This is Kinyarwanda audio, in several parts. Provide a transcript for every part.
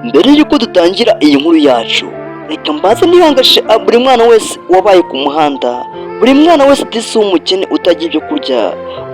Mbere y'uko dutangira iyi nkuru yacu, reka mbaze nihangashe buri mwana wese wabaye ku muhanda, buri mwana wese disi w'umukene utagira ibyo kurya,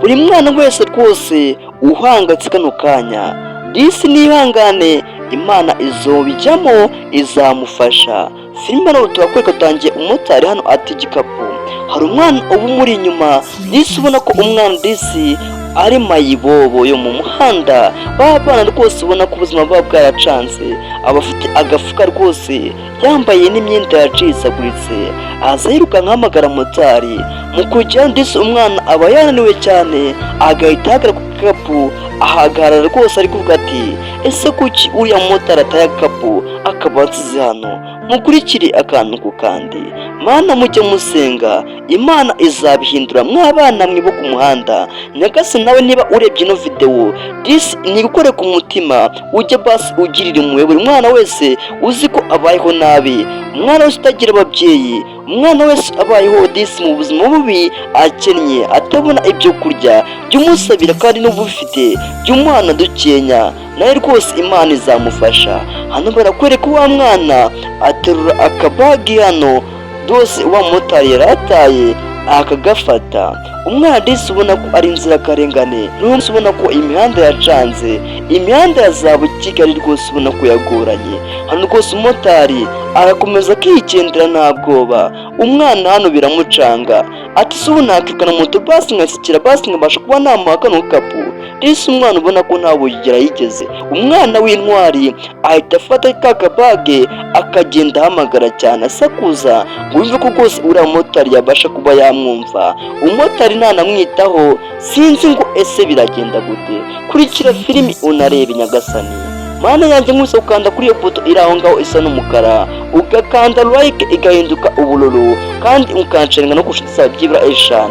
buri mwana wese rwose uhangayitse kano kanya, disi nihangane Imana izobijyamo izamufasha. Filime hano turakwereka tangiye umumotari hano ati igikapu, hari umwana uba umuri inyuma, disi ubona ko umwana disi ari mayibobo yo mu muhanda, ba bana rwose ubona ko ubuzima bwabo bwaracanze, abafite agafuka rwose yambaye n'imyenda yacisaguritse, aza yiruka nkahamagara motari, mu kujya ndetse umwana aba yananiwe cyane, agahita ahagarara ku gikapu, ahagarara rwose ari kuvuga ati ese kuki uriya mumotari ataye agakapu akaba ansize hano, mukurikire akantu ku kandi, mana mujye musenga Imana izabihindura mwabana mwe bo ku muhanda. Nyagase nawe niba urebye ino video disi nigukore ku mutima, ujye basi ugirira impuhwe buri mwana wese uzi ko abayeho nabi, umwana wese utagira ababyeyi, umwana wese abayeho disi mu buzima bubi, akennye atabona ibyo kurya, by'umusabira kandi n'ubufite by'umwana dukenya, nawe rwose Imana izamufasha. Hano barakwereka wa mwana aterura akabagi hano dose wa motari yarataye akagafata, umwana disi ubona ko ari inzirakarengane, n'umunsi ubona ko imihanda yacanze, imihanda ya za Kigali rwose ubona ko yagoranye. Hano rwose umumotari arakomeza akigendera nta bwoba, umwana hano biramucanga ati se ubu nakirikana moto basi nkasikira basi nkabasha kuba namuha kano kapu, disi umwana ubona ko nta bugera yigeze, umwana w'intwari ahita afata ka kabage akagenda ahamagara cyane asakuza ngo yumve ko rwose uriya mumotari yabasha kuba yamwumva. Umumotari ntanamwitaho, sinzi ngo ese biragenda gute. Kurikira filimi unarebe nyagasani, mana yanjye nkuse ukanda kuri iyo poto iri aho ngaho isa n'umukara, ugakanda like igahinduka ubururu, kandi ukansharinga no kushitsa byibura 5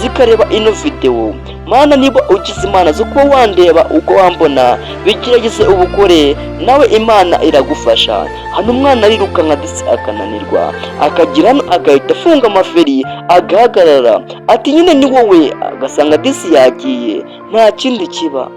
zikareba ino video. Mana niba ugize Imana zo kuba wandeba uko wambona, bigerageze ubukore nawe Imana iragufasha. Hano umwana ariruka nka disi akananirwa, akagira hano agahita afunga amaferi agahagarara ati nyine ni wowe, agasanga disi yagiye nta kindi kiba.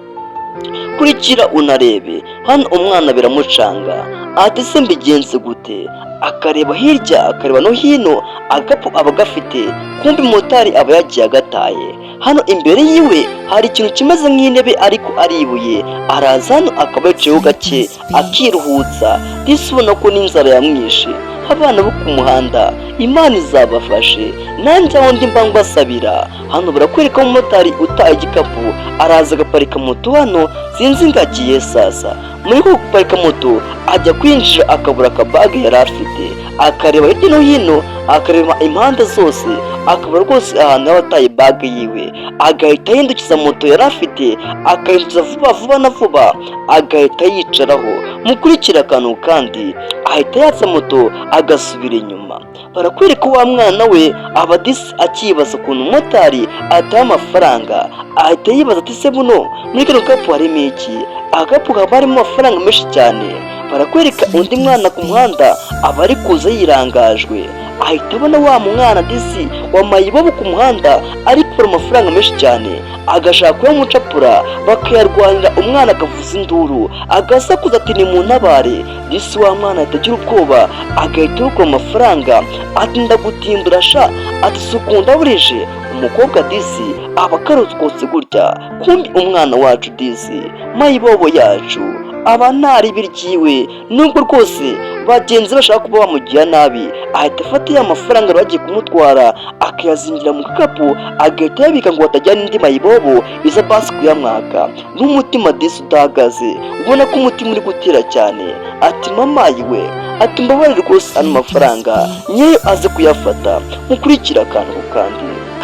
Kurikira unarebe hano umwana biramucanga ati se mbigenze gute, akareba hirya akareba no hino, agapu aba gafite, kumbi motari aba yagiye agataye. Hano imbere yiwe hari ikintu kimeze nk'intebe ariko ari ibuye, araza hano akaba yicayeho gake akiruhutsa, disi ubona ko n'inzara yamwishe. Abana bo ku muhanda Imana izabafashe, nanjye aho ndi mba mbasabira. Hano barakwereka umumotari utaye igikapu, araza agaparika moto hano, sinzi ngagiye sasa. Muri ko guparika moto ajya kwinjira akabura akabage yari afite, akareba hirya no hino, akareba impande zose, akabura rwose ahantu y'abataye bage yiwe, agahita yihindukiza moto yari afite, akahindukiza vuba vuba na vuba, agahita yicaraho. Mukurikira akantu kandi ahita yatsa moto agasubira inyuma. Barakwereka wa mwana we abadisi akibaza ukuntu umumotari ataye amafaranga, ahita yibaza ati se buno muri kano gapu harimo iki, agapu kaba harimo amafaranga menshi cyane. Barakwereka undi mwana ku muhanda aba ari kuza yirangajwe, ahita abona wa mwana disi wamayibobo ku muhanda ari kubura amafaranga menshi cyane, agashaka kuyamucapura bakayarwanira, umwana akavuza induru agasakuza ati ni mu ntabare. Disi wa mwana ahita agira ubwoba, agahita urukura amafaranga ati ndagutindura sha, ati sukunda burije. Umukobwa disi aba akarotkotse gutya, kumbi umwana wacu disi mayibobo yacu aba ntari biryiwe, nubwo rwose bagenzi bashaka kuba bamugira nabi, ahita afata ya mafaranga bagiye kumutwara akayazingira mu gakapu, agahita yabika ngo batajyana indi mayibobo iza basi kuyamwaka. N'umutima disi udahagaze, ubona ko umutima uri gutera cyane, ati mama yiwe, ati mbabarire rwose ano mafaranga nyeyo aze kuyafata. Mukurikira akantu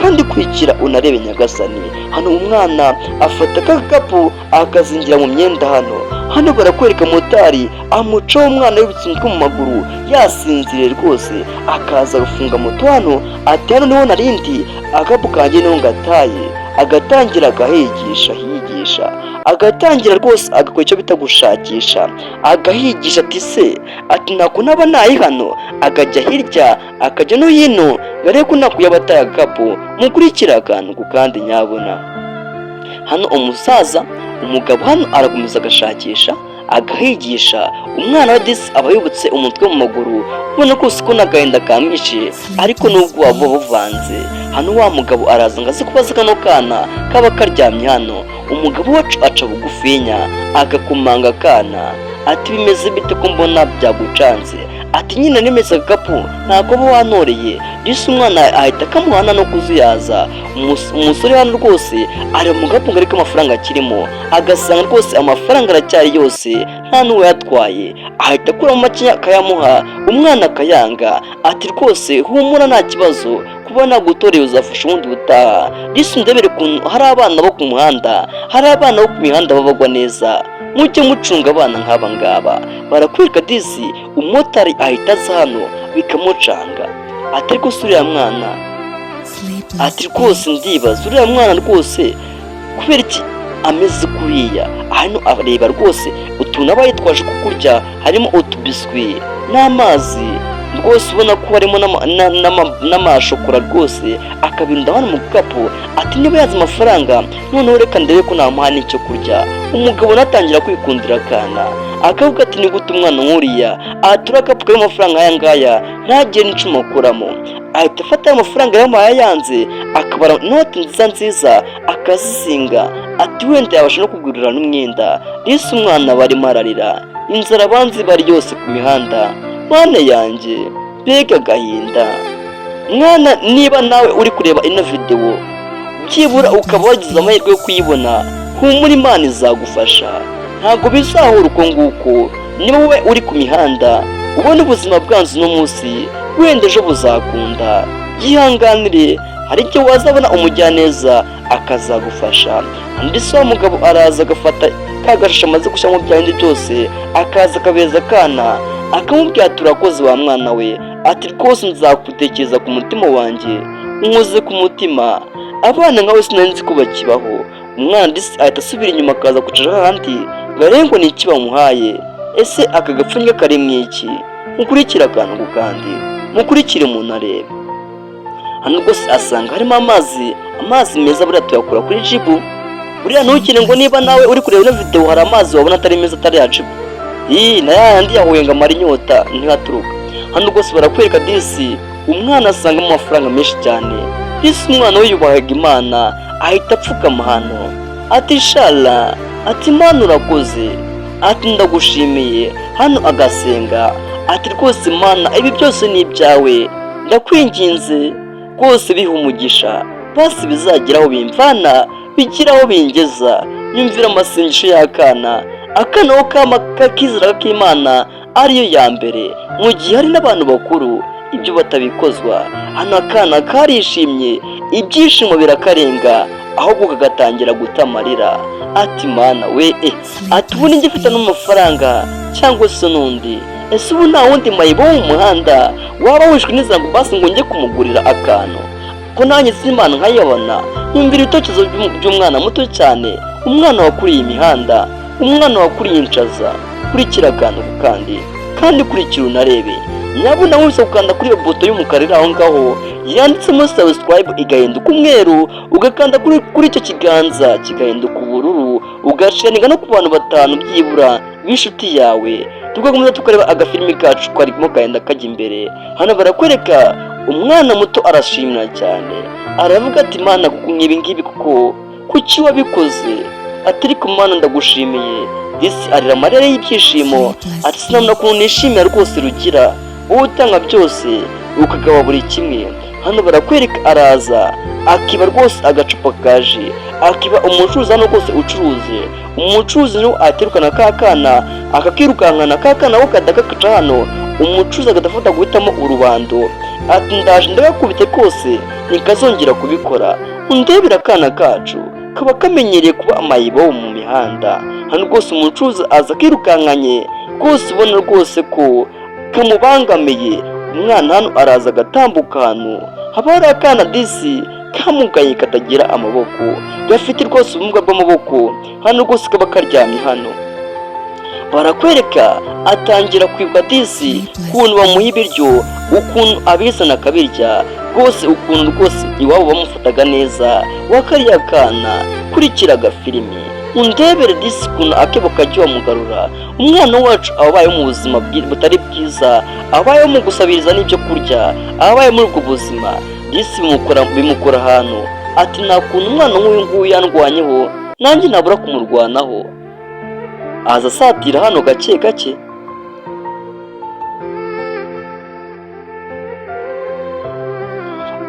kandi kurikira unarebe nyagasani. Hano umwana afata akakapu akazingira mu myenda hano barakwereka motari amucaho umwana yubitse umutwe mu maguru yasinziriye rwose, akaza gufunga moto hano ati hano niho narindi agapu kanjye niho ngataye, agatangira agahigisha agatangira rwose agakora icyo bita gushakisha, agahigisha ati se ati ntako naba nayi hano, akajya hirya akajya no hino ngare ko nakuye abataye agakapu. Mukurikira akantu kandi nyabona. Hano umusaza umugabo hano arakomeza agashakisha agahigisha. Umwana wa disi aba yubutse umutwe mu maguru, ubona ko uko n'agahinda kamwishe ariko n'ubwo waba buvanze. Hano wa mugabo araza ngo aze kubaza kano kana kaba karyamye hano. Umugabo wacu aca bugufinya agakomanga akana ati bimeze bite ko mbona byagucanze? Ati nyine nemeza agakapu ntabwo uba wanoreye. Disi umwana ahita akamuhana no kuzuyaza. Umusore hano rwose ari mu gapunga ariko amafaranga akirimo agasanga rwose amafaranga aracyari yose nta n'uwo yatwaye. Ahita akuramo make akayamuha, umwana akayanga. Ati rwose humura nta kibazo, kuba nagutoreye uzafasha ubundi butaha. Disi ndebere ukuntu hari abana bo ku muhanda, hari abana bo ku mihanda babagwa neza, mujye mucunga abana nk'aba ngaba. Barakwereka disi umumotari ahita aza hano bikamucanga. Ati ariko se uriya mwana, ati rwose ndibaza uriya mwana rwose kubera iki ameze kuriya. Hano areba rwose utuntu aba yitwaje kukurya, harimo utubiswi n'amazi rwose, ubona ko harimo n'amashokora rwose, akabirunda hano mu gakapu. Ati niba yazi amafaranga noneho reka ndebe ko namuha n'icyo kurya. Umugabo natangira kwikundira akana akavuga ati ni gute umwana nk'uriya atura agakapu karimo amafaranga aya ngaya ntagire n'icumi akuramo. Ahita afata ayo mafaranga yamuhaye yanze, akabara inoti nziza nziza akazizinga. Ati wenda yabasha no kugurira n'umwenda. Disi umwana barimo ararira, inzara abanzi bari yose ku mihanda. Mwana yanjye mbega agahinda. Mwana niba nawe uri kureba ino videwo byibura ukaba wagize amahirwe yo kuyibona, humura Imana izagufasha. Ntabwo bizahura uko nguko. Niba wowe uri ku mihanda ubona ubuzima bwanze uno munsi, wenda ejo buzakunda. Yihanganire, hari igihe wazabona umujyaneza akazagufasha. Ndetse wa mugabo araza agafata ka gashashe amaze gushyiramo bya bindi byose, akaza akabeza akana akamubwira ati urakoze wa mwana we. Ati rwose nzakutekereza ku mutima wanjye, unkoze ku mutima. Abana nkawe sinari nzi ko bakibaho. Umwana ndetse ahita asubira inyuma akaza kwicara handi ngo ni iki bamuhaye. Ese aka gapfunyika kari mu iki? Mukurikire akantu ku kandi, mukurikire umuntu arebe. Hano rwose asanga harimo amazi meza, buriya tuyakura kuri jibu. Buriya ntukire ngo niba nawe uri kureba ino video hari amazi wabona atari meza atari ya jibu. Na yandi yahuye ngo amara inyota ntihaturuka. Hano rwose barakwereka disi umwana asangamo amafaranga menshi cyane. Disi umwana we yubahaga Imana ahita apfukama hano. Ati shala, ati Mana urakoze, ati ndagushimiye. Hano agasenga ati rwose Mana ibi byose ni ibyawe, ndakwinginze rwose biha umugisha, basi bizageraho bimvana bigiraho bingeza. Nyumvira amasengesho y'akana. Akana ko kama kakizera k'Imana ariyo ya mbere, mu gihe hari n'abantu bakuru ibyo batabikozwa. Hano akana karishimye, ibyishimo birakarenga, ahubwo kagatangira guta amarira. Ati Mana we, ati ubu ninjye mfite n'amafaranga cyangwa se n'undi? Ese ubu nta wundi mayibo wo mu muhanda waba wishwe n'izango basi ngo njye kumugurira akantu ko nanjye s'Imana nkayabona? Nyumvira ibitekerezo by'umwana muto cyane, umwana wakuriye imihanda, umwana wakuriye inshaza. Kurikira akantu kandi kurikira unarebe. Nyabuna wese ukanda kuri iyo buto y'umukara iri aho ngaho yanditsemo subscribe igahinduka umweru, ugakanda kuri icyo kiganza kigahinduka ubururu, ugasharinga no ku bantu 5 byibura b'inshuti yawe, tugakomeza tukareba agafilimi kacu karimo kagenda kajya imbere. Hano barakwereka umwana muto arashimira cyane, aravuga ati Mana kuko ibi ngibi kuko kuki wabikoze? Ati ariko Mana ndagushimiye. Disi arira amarira y'ibyishimo, ati sinabona ukuntu nishimira rwose rugira, wowe utanga byose ukagaba buri kimwe. Hano barakwereka araza akiba rwose agacupa kaje, akiba umucuruzi hano rwose ucuruze. Umucuruzi niwe aterukana kakana akakirukankana, kakana ko kadakaca hano, umucuruzi agadafata guhitamo urubando. Ati ndaje ndagakubite rwose ntikazongera kubikora. Undebera akana kacu kaba kamenyereye kuba amayibo mu mihanda. Hano rwose umucuruzi aza akirukankanye rwose, ubona rwose ko kamubangamiye. Umwana hano araza agatambuka hano, haba hari akana disi kamugaye katagira amaboko, gafite rwose ubumuga bw'amaboko. Hano rwose kaba karyamye hano. Barakwereka atangira kwibuka disi ukuntu bamuha ibiryo, ukuntu abizana akabirya rwose, ukuntu rwose iwabo bamufataga neza wakariya kana. Kurikira agafilimi undebere disi ukuntu akebo kajya wamugarura. Umwana wacu abayeho mu buzima butari bwiza, abayeho mu gusabiriza n'ibyo kurya, abayeho muri ubwo buzima disi bimukora ahantu ati nta kuntu umwana nk'uyu nguyu yandwanyeho nanjye nabura kumurwanaho. Aza asatira hano gake gake,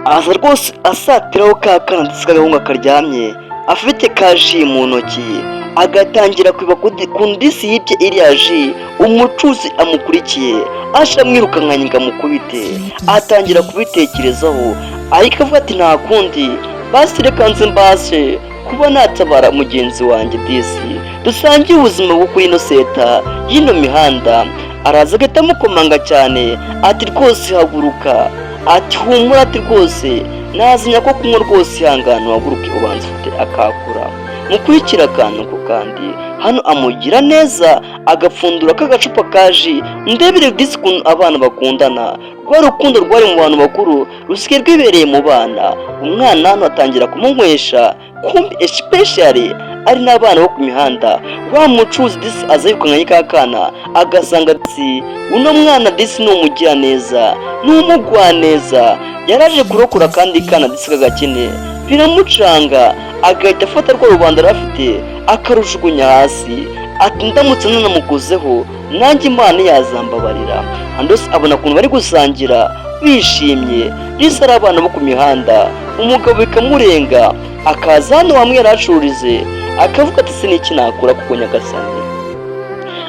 aza rwose asatiraho ka kana ndetse k'agahungu karyamye afite ka ji mu ntoki, agatangira kwiba ku ndisi yibye iriya ji. Umucuzi amukurikiye aje amwirukankanya ngo amukubite, atangira kubitekerezaho ariko avuga ati nta kundi basi reka nze mbashe kuba natabara mugenzi wanjye disi dusangiye ubuzima bwo kuri ino seta y'ino mihanda. Araza agahita amukomanga cyane ati rwose haguruka, ati humura, ati rwose nazinya ko kunywa rwose ihangane uhaguruke ubanza ufite akakura. Mukurikira akantu ko kandi hano amugira neza agapfundura k'agacupa ka ji. Ndebere disi ukuntu abana bakundana, rwa rukundo rwari mu bantu bakuru rusigaye rwibereye mu bana. Umwana hano atangira kumunywesha, kumbi especially ari n'abana bo ku mihanda. Wa mucuzi disi aza yirukankanye ka kana agasanga disi uno mwana disi ni umugira neza, ni umugwaneza, yaraje kurokora kandi kana disi k'agakene biramucanga, agahita afata rwa rubanda rafite akarujugunya hasi ati ndamutse nanamukozeho nanjye Imana yazambabarira. Andose abona ukuntu bari gusangira bishimye disi ari abana bo ku mihanda. Umugabo bikamurenga akaza hano hamwe yaracururize akavuga ati se niki nakora kuko nyagasani.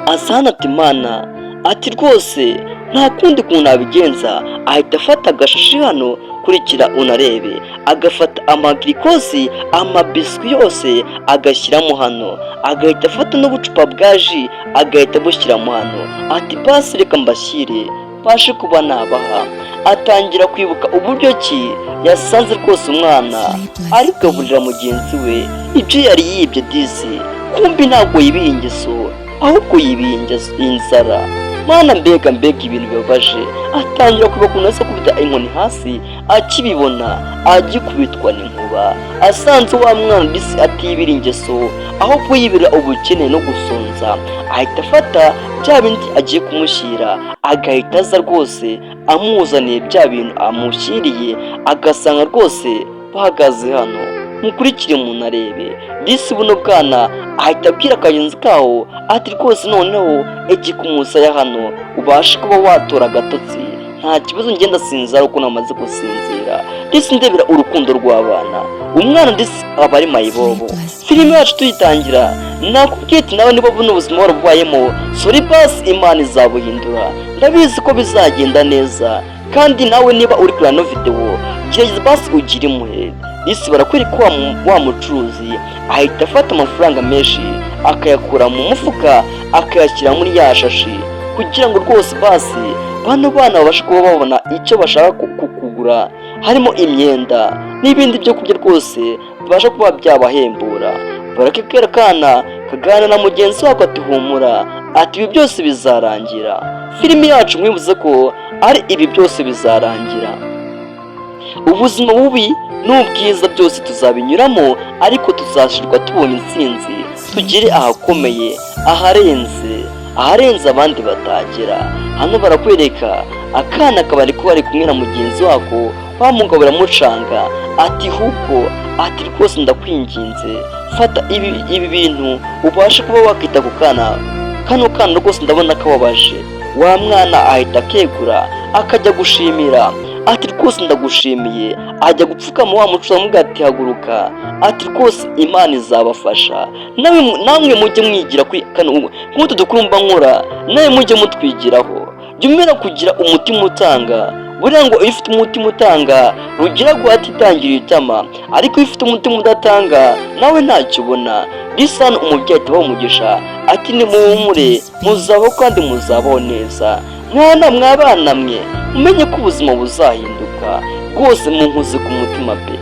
Aza hano ati Mana, ati rwose nta kundi kuntu nabigenza. Ahita afata agashashi hano, kurikira unarebe, agafata amagirikosi amabiswi yose agashyiramo hano, agahita afata n'ubucupa bwa ji agahita abushyiramo hano ati basi reka mbashyire bashe kuba nabaha. Atangira kwibuka uburyo ki yasanze rwose umwana ari kugaburira mugenzi we ibyo yari yibye disi, kumbi ntabwo yibiye ingeso ahubwo yibiye inzara. Mana mbega ibintu bibabaje. Atangira kwibuka ukuntu asa kubita inkoni hasi, akibibona agikubitwa n'inkuba. Asanze wa mwana disi atibira ingeso ahubwo yibira ubukene no gusonza, ahita afata bya bindi agiye kumushyira agahita aza rwose amuzaniye bya bintu amushyiriye, agasanga rwose bahagaze hano. Mukurikire umuntu arebe disi buno bwana ahita abwira akagenzi kawo ati rwose noneho egi kumusaya hano ubashe kuba watora agatotsi, nta kibazo ngenda sinzara uko namaze gusinzira. Disi ndebera urukundo rw'abana, umwana disi aba ari mayibobo. Filime yacu tuyitangira nakubwiye ati nawe niba buno ubuzima warabubayemo sori basi Imana izabuhindura, ndabizi ko bizagenda neza. Kandi nawe niba uri kureba no video gerageza basi ugire impuhwe. Disi barakwereka wa mucuruzi ahita afata amafaranga menshi akayakura mu mufuka akayashyira muri ya shashi kugira ngo rwose basi bano bana babashe kuba babona icyo bashaka kugura, harimo imyenda n'ibindi byo kurya rwose babasha kuba byabahembura. Barakekera kana kagana na mugenzi wako ati humura, ati ibi byose bizarangira. Filimi yacu mwibuze ko ari ibi byose bizarangira. Ubuzima bubi n'ubwiza byose tuzabinyuramo, ariko tuzashirwa tubonye intsinzi, tugere ahakomeye, aharenze abandi batagera. Hano barakwereka akana kabari ko bari kumwe na mugenzi wako, wa mugabo baramucanga ati hubwo, ati rwose ndakwinginze fata ibi bintu ubashe kuba wakita ku kana, kano kana rwose ndabona kababaje. Wa mwana ahita akegura akajya gushimira ati rwose ndagushimiye, ajya gupfukama wa mucuruzi amubwira ati haguruka, ati rwose Imana izabafasha. Namwe mujye mwigira nk'utu dukuru mba nkora, nawe mujye mutwigiraho. Jya umera kugira umutima utanga, buriya ngo iyo ufite umutima utanga rugira guhata itangira itama, ariko iyo ufite umutima udatanga nawe ntacyo ubona. Bisana umubyeyi atubaho umugisha ati nimuhumure muzabaho kandi muzabaho neza. Mwana mwabana mwe mumenye ko ubuzima buzahinduka rwose, munkuze ku mutima pe.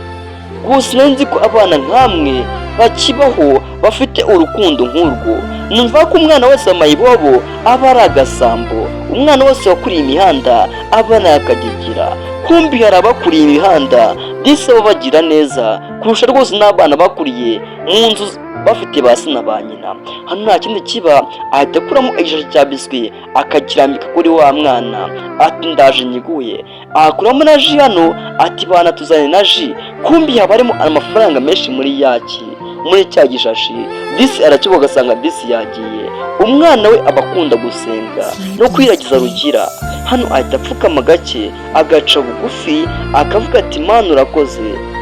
Gusa nzi ko abana nkamwe bakibaho bafite urukundo nk'urwo. Numva ko umwana wese amayibobo aba ari agasambo, umwana wese wakuriye imihanda aba ari akagigira. Kumbi hari abakuriye imihanda disi baba bagira neza kurusha rwose n'abana bakuriye mu nzu bafite ba se na ba nyina. Hano nta kindi kiba, ahita akuramo igishashi cya biswi akakirambika kuri wa mwana, ati ndaje nyiguye. Akuramo na ji hano, ati bana tuzane na ji. Kumbi haba harimo amafaranga menshi muri cya gishashi. Disi arakivuga agasanga disi yagiye. Umwana we aba akunda gusenga no kwiragiza rugira. Hano ahita apfukama gake agaca bugufi akavuga ati mana urakoze,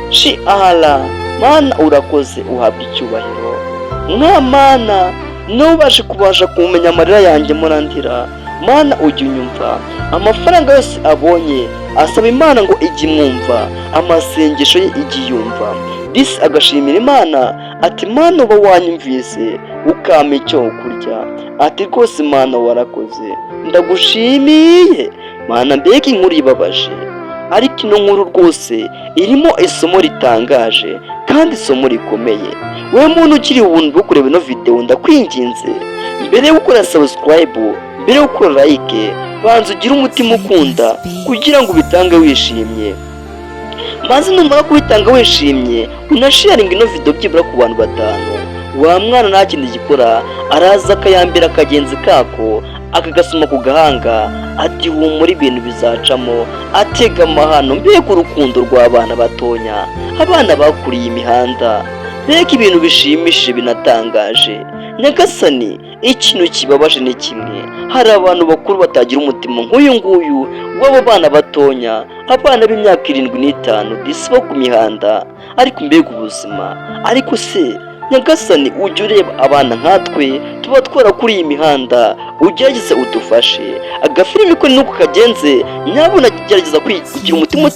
shi ahara mana urakoze, uhabwa icyubahiro. Mana ntubashe kubasha kumenya amarira yanjye murandira, mana ujya unyumva. Amafaranga yose abonye asaba Imana ngo ijye imwumva, amasengesho ye ijye yumva. Disi agashimira Imana ati mana uba wanyumvise ukampa icyo kurya. Ati rwose Mana warakoze, ndagushimiye Mana. Mbega inkuru ibabaje, ariko ino nkuru rwose irimo isomo ritangaje kandi isomo rikomeye. Wowe muntu ukiri ubuntu bwo kureba ino video, ndakwinginze mbere yo gukora subscribe, mbere yo gukora like, banza ugire umutima ukunda kugira ngo ubitange wishimye, maze numara kubitanga wishimye unasharinga ino video byibura ku bantu 5. Wa mwana nta kindi gikora, araza akayambira akagenzi kako akagasoma ku gahanga, ati humura ibintu bizacamo, atega amahano. Mbega urukundo rw'abana batonya, abana bakuriye imihanda, mbega ibintu bishimishije binatangaje. Nyagasani, ikintu kibabaje ni kimwe, hari abantu bakuru batagira umutima nk'uyu nguyu w'abo bana batonya, abana b'imyaka 7 n'5 disiba ku mihanda. Ariko mbega ubuzima. Ariko se Nyagasani, ujya ureba abana nkatwe tuba twarakuriye imihanda, ugerageze udufashe. Agafilimi ko nuko kagenze, nyabona gerageza kugira umutima